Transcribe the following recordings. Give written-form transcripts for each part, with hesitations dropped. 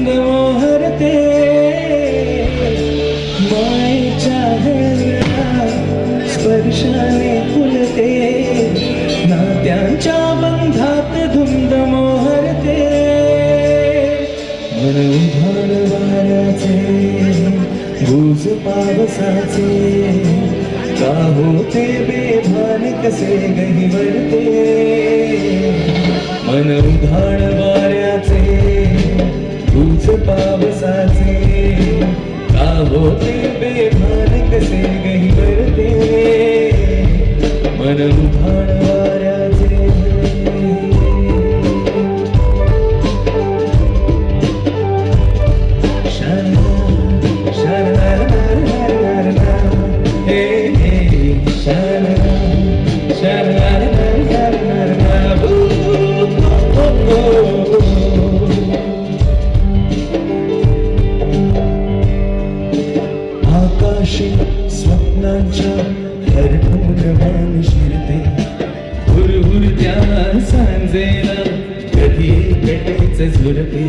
धुंद मोहरते मायेच्या हळव्या स्पर्शाने फुलते नात्यांच्या बंधात धुंद मोहरते मन उधाण वाऱ्याचे गुज पावसाचे का होते बेभान कसे गहिवरते मन उधाण वाऱ्याचे गुज पावसाचे का होते बेभान कसे गहिवरते मन उधाण वाऱ्याचे आकाशी स्वप्नांच्या भरपूर मान शिरते हुरहुरत्या सांजेला कधी पेटेच झुरते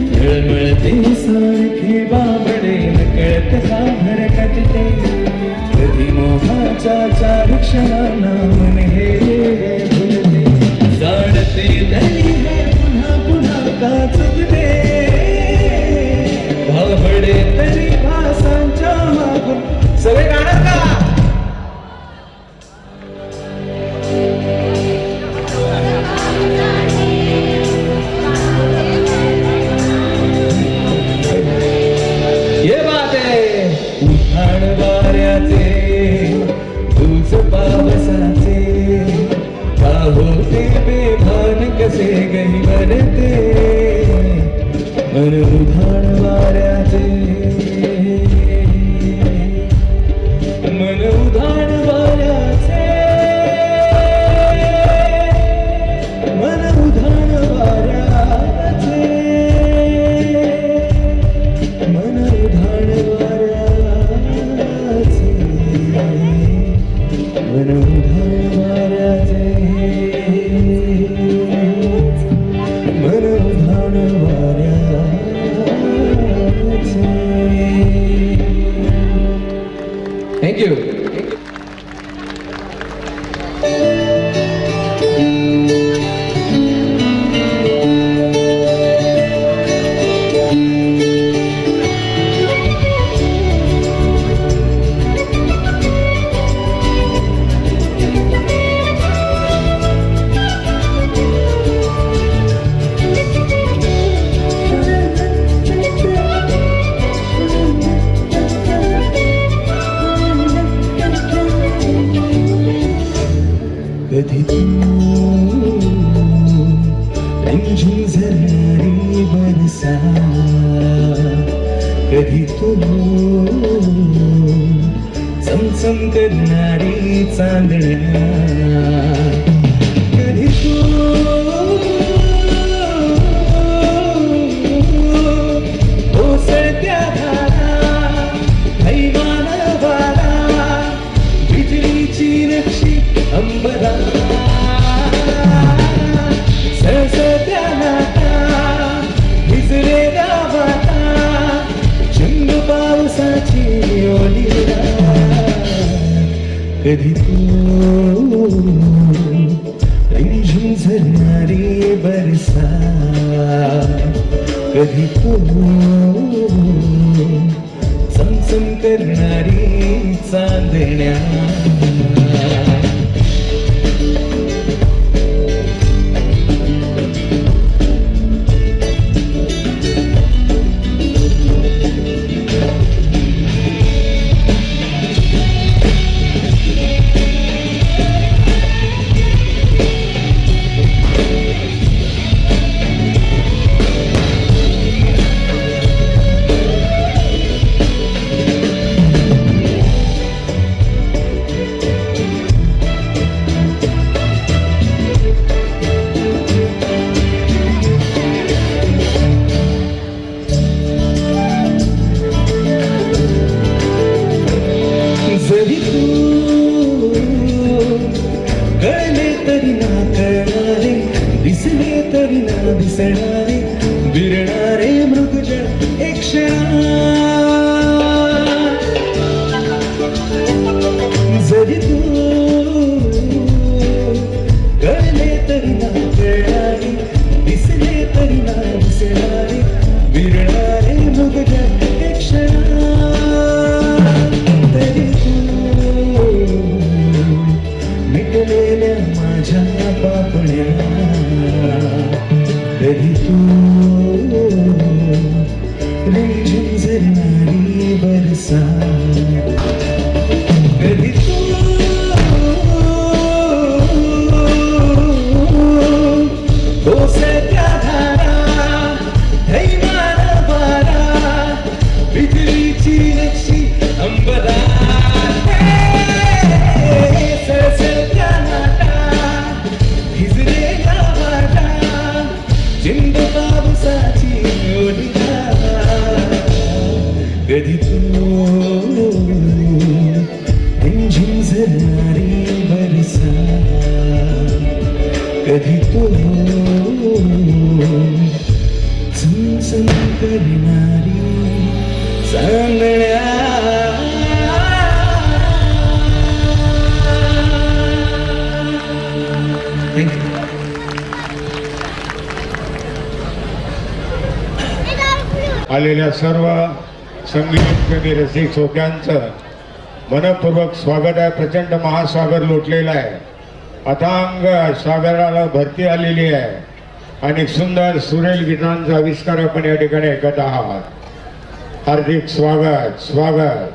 झळमळते सारखे बाबडे नकळत का भरकटते कधी मोहाच्या चार क्षणांना मन हे भुलते जाणते तरी पुन्हा पुन्हा का चुकते भाबडे तरी भासांच्या मागून सगळे गाणं का ये बात आहे उठाण वाऱ्याचे तुझ पावसाचे का होते बेभान कसे गहिवरते मन उधाण वाऱ्याचे मन उधाण वाऱ्याचे मन उधाण वाऱ्याचे मन उधाण वाऱ्याचे मन उधाण वाऱ्याचे मन उधाण वाऱ्याचे थँक्यू कधी तू रंजून झरणारी बरसा कधी तू चमचम करणारी चांदण्या कधी तू ओसळत्या धारा हैवान वारा बिजलीची नक्षी अंबरा सळसळत्या लाटा भिजलेला वाटा चंद पावसाची ओलीला कधी तू रिमझिम झरणारी बरसा कधी तू चमचम करणारी चांदण्या सनसन करणारी चांदण्या थँक्यू. आलेल्या सर्व संगीतप्रेमी रसिक श्रोत्यांचं मनपूर्वक स्वागत आहे. प्रचंड महासागर लोटलेला आहे. अथांग सागराला भरती आलेली आहे आणि सुंदर सुरेल गीतांचा आविष्कार आपण या ठिकाणी ऐकत आहात. हार्दिक स्वागत स्वागत.